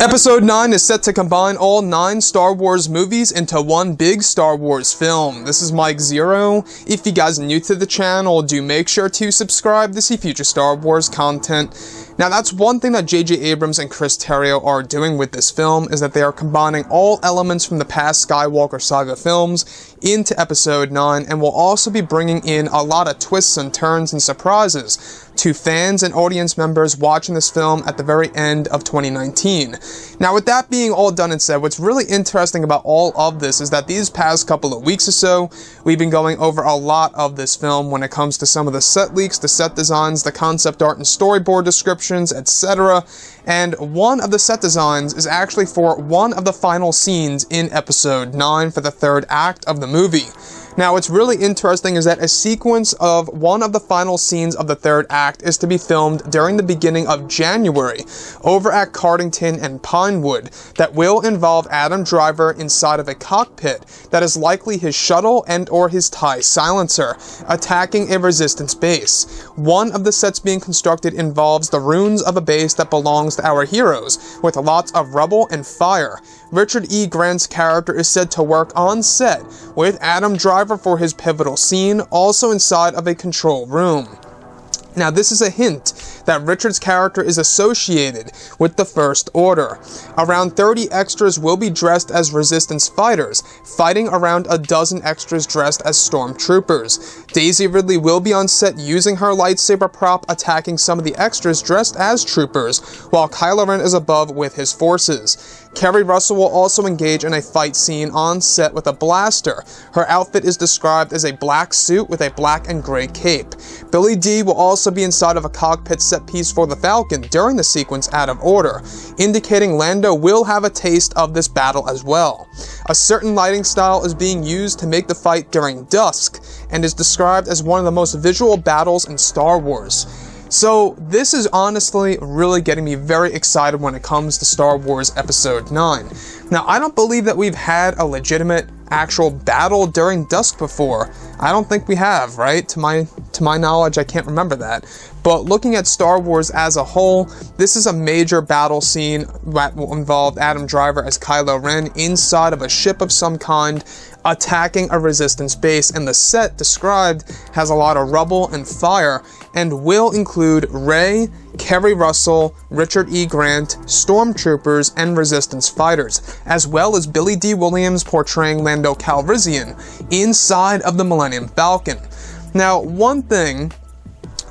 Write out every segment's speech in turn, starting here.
Episode 9 is set to combine all 9 Star Wars movies into one big Star Wars film. This is Mike Zero. If you guys are new to the channel, do make sure to subscribe to see future Star Wars content. Now that's one thing that J.J. Abrams and Chris Terrio are doing with this film, is that they are combining all elements from the past Skywalker saga films into Episode 9, and will also be bringing in a lot of twists and turns and surprises to fans and audience members watching this film at the very end of 2019. Now with that being all done and said, what's really interesting about all of this is that these past couple of weeks or so, we've been going over a lot of this film when it comes to some of the set leaks, the set designs, the concept art and storyboard descriptions, etc. And one of the set designs is actually for one of the final scenes in Episode 9 for the third act of the movie. Now, what's really interesting is that a sequence of one of the final scenes of the third act is to be filmed during the beginning of January over at Cardington and Pinewood that will involve Adam Driver inside of a cockpit that is likely his shuttle and or his TIE silencer attacking a resistance base. One of the sets being constructed involves the ruins of a base that belongs to our heroes, with lots of rubble and fire. Richard E. Grant's character is said to work on set with Adam Driver for his pivotal scene, also inside of a control room. Now, this is a hint that Richard's character is associated with the First Order. Around 30 extras will be dressed as Resistance fighters, fighting around a dozen extras dressed as stormtroopers. Daisy Ridley will be on set using her lightsaber prop, attacking some of the extras dressed as troopers, while Kylo Ren is above with his forces. Keri Russell will also engage in a fight scene on set with a blaster. Her outfit is described as a black suit with a black and gray cape. Billy Dee will also be inside of a cockpit set piece for the Falcon during the sequence Out of Order, indicating Lando will have a taste of this battle as well. A certain lighting style is being used to make the fight during dusk, and is described as one of the most visual battles in Star Wars. So this is honestly really getting me very excited when it comes to Star Wars Episode 9. Now, I don't believe that we've had a legitimate actual battle during dusk before. I don't think we have, right? To my knowledge, I can't remember that. But looking at Star Wars as a whole, this is a major battle scene that will involve Adam Driver as Kylo Ren inside of a ship of some kind, attacking a resistance base, and the set described has a lot of rubble and fire, and will include Rey, Keri Russell, Richard E. Grant, stormtroopers, and resistance fighters, as well as Billy Dee Williams portraying Lando Calrissian inside of the Millennium Falcon. Now, one thing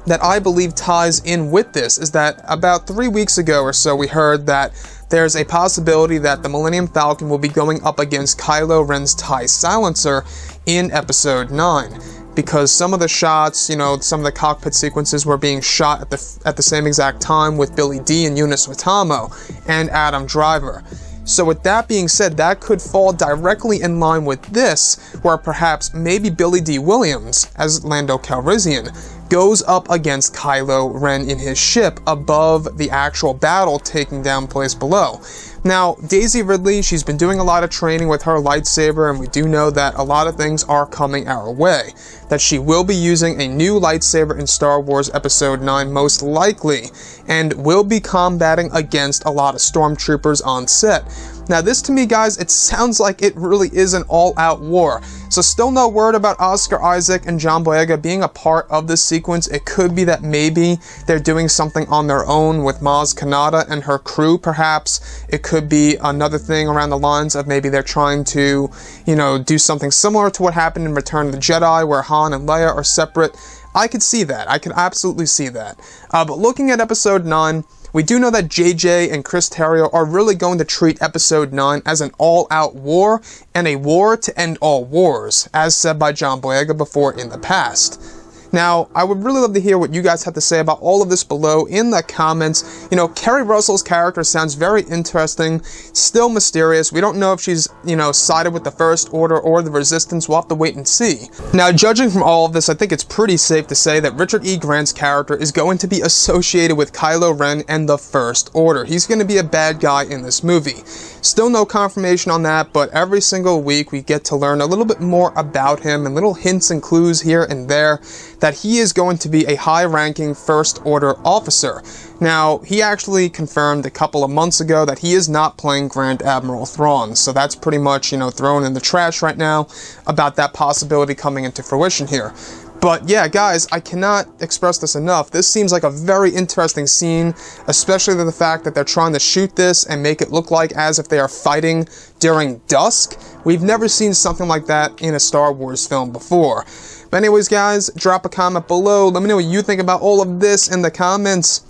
that I believe ties in with this is that about 3 weeks ago or so, we heard that there's a possibility that the Millennium Falcon will be going up against Kylo Ren's TIE silencer in Episode 9. Because some of the shots, some of the cockpit sequences were being shot at the same exact time with Billy Dee and Eunice Watamo and Adam Driver. So with that being said, that could fall directly in line with this, where perhaps maybe Billy Dee Williams, as Lando Calrissian, goes up against Kylo Ren in his ship above the actual battle taking down place below. Now, Daisy Ridley, she's been doing a lot of training with her lightsaber, and we do know that a lot of things are coming our way. That she will be using a new lightsaber in Star Wars Episode 9 most likely, and will be combating against a lot of stormtroopers on set. Now this to me, guys, it sounds like it really is an all-out war. So still no word about Oscar Isaac and John Boyega being a part of this sequence. It could be that maybe they're doing something on their own with Maz Kanata and her crew, perhaps. It could be another thing around the lines of maybe they're trying to, do something similar to what happened in Return of the Jedi, where Han and Leia are separate. I could see that. I could absolutely see that. But looking at Episode 9, we do know that JJ and Chris Terrio are really going to treat Episode 9 as an all-out war, and a war to end all wars, as said by John Boyega before in the past. Now, I would really love to hear what you guys have to say about all of this below in the comments. Keri Russell's character sounds very interesting, still mysterious. We don't know if she's, sided with the First Order or the Resistance. We'll have to wait and see. Now, judging from all of this, I think it's pretty safe to say that Richard E. Grant's character is going to be associated with Kylo Ren and the First Order. He's going to be a bad guy in this movie. Still no confirmation on that, but every single week we get to learn a little bit more about him and little hints and clues here and there that he is going to be a high-ranking First Order officer. Now, he actually confirmed a couple of months ago that he is not playing Grand Admiral Thrawn, so that's pretty much, thrown in the trash right now about that possibility coming into fruition here. But yeah, guys, I cannot express this enough. This seems like a very interesting scene, especially the fact that they're trying to shoot this and make it look like as if they are fighting during dusk. We've never seen something like that in a Star Wars film before. But anyways, guys, drop a comment below. Let me know what you think about all of this in the comments.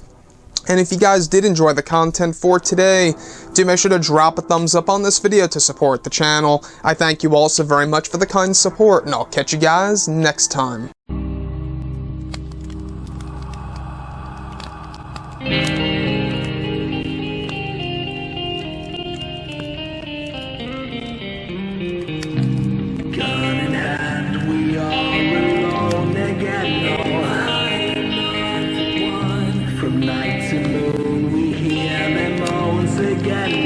And if you guys did enjoy the content for today, do make sure to drop a thumbs up on this video to support the channel. I thank you all so very much for the kind support, and I'll catch you guys next time. Gun in hand, we are alone again. No hiding on the one. From night to moon, we hear them moans again.